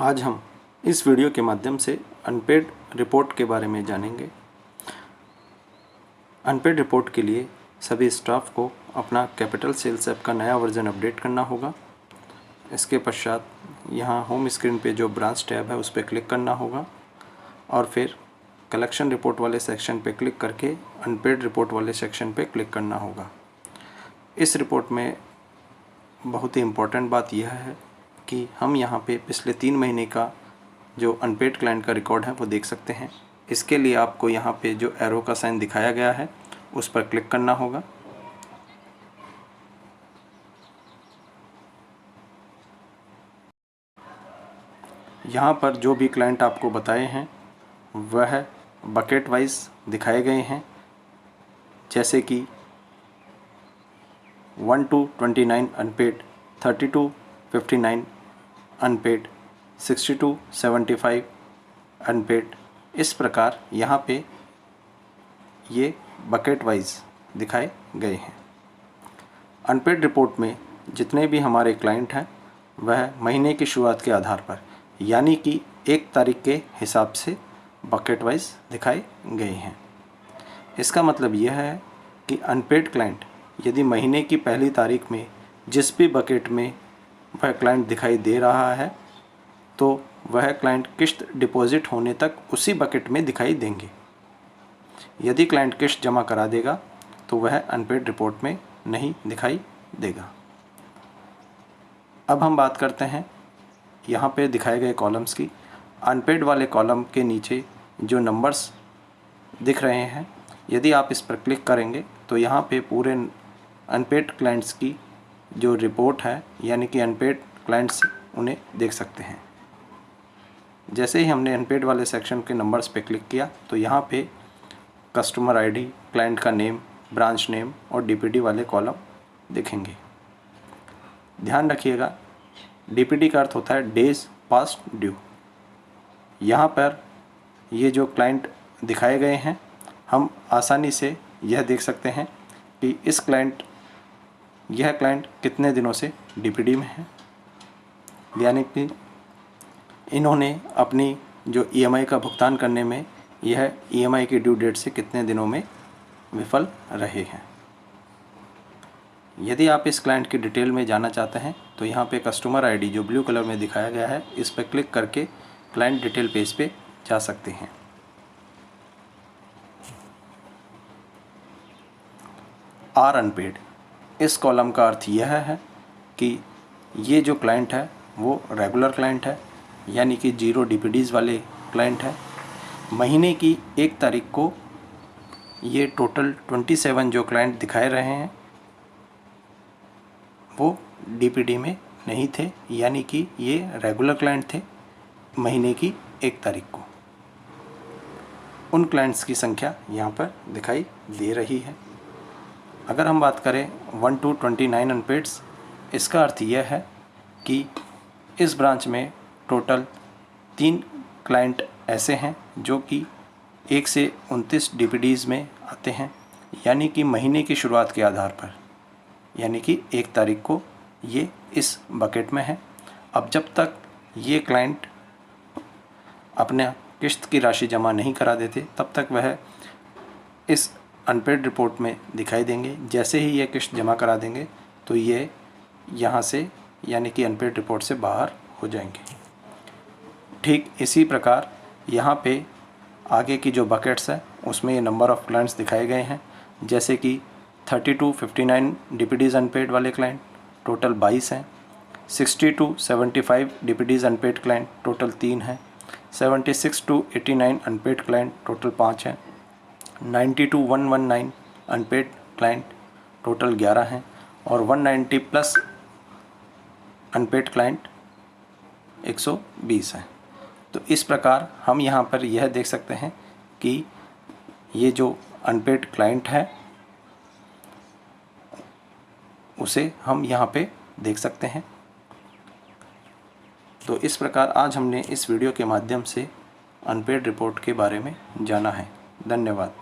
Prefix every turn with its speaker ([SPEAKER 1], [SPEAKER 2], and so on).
[SPEAKER 1] आज हम इस वीडियो के माध्यम से अनपेड रिपोर्ट के बारे में जानेंगे। अनपेड रिपोर्ट के लिए सभी स्टाफ को अपना कैपिटल सेल्स ऐप का नया वर्जन अपडेट करना होगा। इसके पश्चात यहाँ होम स्क्रीन पे जो ब्रांच टैब है उस पर क्लिक करना होगा और फिर कलेक्शन रिपोर्ट वाले सेक्शन पे क्लिक करके अनपेड रिपोर्ट वाले सेक्शन पे क्लिक करना होगा। इस रिपोर्ट में बहुत ही इम्पोर्टेंट बात यह है कि हम यहाँ पे पिछले 3 महीने का जो अनपेड क्लाइंट का रिकॉर्ड है वो देख सकते हैं। इसके लिए आपको यहाँ पे जो एरो का साइन दिखाया गया है उस पर क्लिक करना होगा। यहाँ पर जो भी क्लाइंट आपको बताए हैं वह बकेट वाइज दिखाए गए हैं, जैसे कि 1 to 29 unpaid, 30 to 59 unpaid, 60 to 75 unpaid. इस प्रकार यहाँ पे ये बकेट वाइज दिखाए गए हैं। अनपेड रिपोर्ट में जितने भी हमारे क्लाइंट हैं वह महीने की शुरुआत के आधार पर यानी कि 1 तारीख के हिसाब से बकेट वाइज दिखाए गए हैं। इसका मतलब यह है कि अनपेड क्लाइंट यदि महीने की पहली तारीख में जिस भी बकेट में वह क्लाइंट दिखाई दे रहा है तो वह क्लाइंट किस्त डिपॉजिट होने तक उसी बकेट में दिखाई देंगे। यदि क्लाइंट किस्त जमा करा देगा तो वह अनपेड रिपोर्ट में नहीं दिखाई देगा। अब हम बात करते हैं यहाँ पे दिखाए गए कॉलम्स की। अनपेड वाले कॉलम के नीचे जो नंबर्स दिख रहे हैं, यदि आप इस पर क्लिक करेंगे तो यहाँ पे पूरे अनपेड क्लाइंट्स की जो रिपोर्ट है यानी कि अनपेड क्लाइंट्स उन्हें देख सकते हैं। जैसे ही हमने अनपेड वाले सेक्शन के नंबर्स पे क्लिक किया तो यहाँ पे कस्टमर आईडी, क्लाइंट का नेम, ब्रांच नेम और डीपीडी वाले कॉलम दिखेंगे। ध्यान रखिएगा, डीपीडी का अर्थ होता है डेज पास्ट ड्यू। यहाँ पर ये जो क्लाइंट दिखाए गए हैं हम आसानी से यह देख सकते हैं कि यह क्लाइंट कितने दिनों से डीपीडी में है, यानी कि इन्होंने अपनी जो ईएमआई का भुगतान करने में यह ईएमआई की ड्यू डेट से कितने दिनों में विफल रहे हैं। यदि आप इस क्लाइंट की डिटेल में जाना चाहते हैं तो यहाँ पे कस्टमर आईडी जो ब्लू कलर में दिखाया गया है इस पर क्लिक करके क्लाइंट डिटेल पेज पे जा सकते हैं। आर अनपेड, इस कॉलम का अर्थ यह है कि ये जो क्लाइंट है वो रेगुलर क्लाइंट है यानी कि 0 डीपीडीज़ वाले क्लाइंट है। महीने की 1 तारीख को ये टोटल 27 जो क्लाइंट दिखाए रहे हैं वो डीपीडी में नहीं थे, यानी कि ये रेगुलर क्लाइंट थे महीने की 1 तारीख को। उन क्लाइंट्स की संख्या यहाँ पर दिखाई दे रही है। अगर हम बात करें 1 to 29 अनपेड्स, इसका अर्थ यह है कि इस ब्रांच में टोटल 3 क्लाइंट ऐसे हैं जो कि 1 से 29 डीपीडीज़ में आते हैं, यानी कि महीने की शुरुआत के आधार पर, यानी कि 1 तारीख को ये इस बकेट में है। अब जब तक ये क्लाइंट अपने किस्त की राशि जमा नहीं करा देते तब तक वह इस अनपेड रिपोर्ट में दिखाई देंगे। जैसे ही ये किस्त जमा करा देंगे तो ये यहाँ से यानी कि अनपेड रिपोर्ट से बाहर हो जाएंगे। ठीक इसी प्रकार यहाँ पे आगे की जो बकेट्स है उसमें ये नंबर ऑफ़ क्लाइंट्स दिखाए गए हैं, जैसे कि 30 to 59 डीपीडीज़ अनपेड वाले क्लाइंट टोटल 22 हैं, 60 to 75 डीपीडीज़ अनपेड क्लाइंट टोटल 3 हैं, 76 to 89 अनपेड क्लाइंट टोटल 5 हैं, 90 to 119 अनपेड क्लाइंट टोटल 11 हैं और 190 प्लस अनपेड क्लाइंट 120 हैं। तो इस प्रकार हम यहाँ पर यह देख सकते हैं कि ये जो अनपेड क्लाइंट है उसे हम यहाँ पे देख सकते हैं। तो इस प्रकार आज हमने इस वीडियो के माध्यम से अनपेड रिपोर्ट के बारे में जाना है। धन्यवाद।